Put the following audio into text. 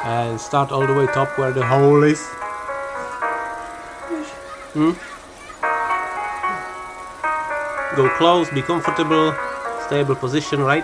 and start all the way top where the hole is. Go close, be comfortable, stable position, right?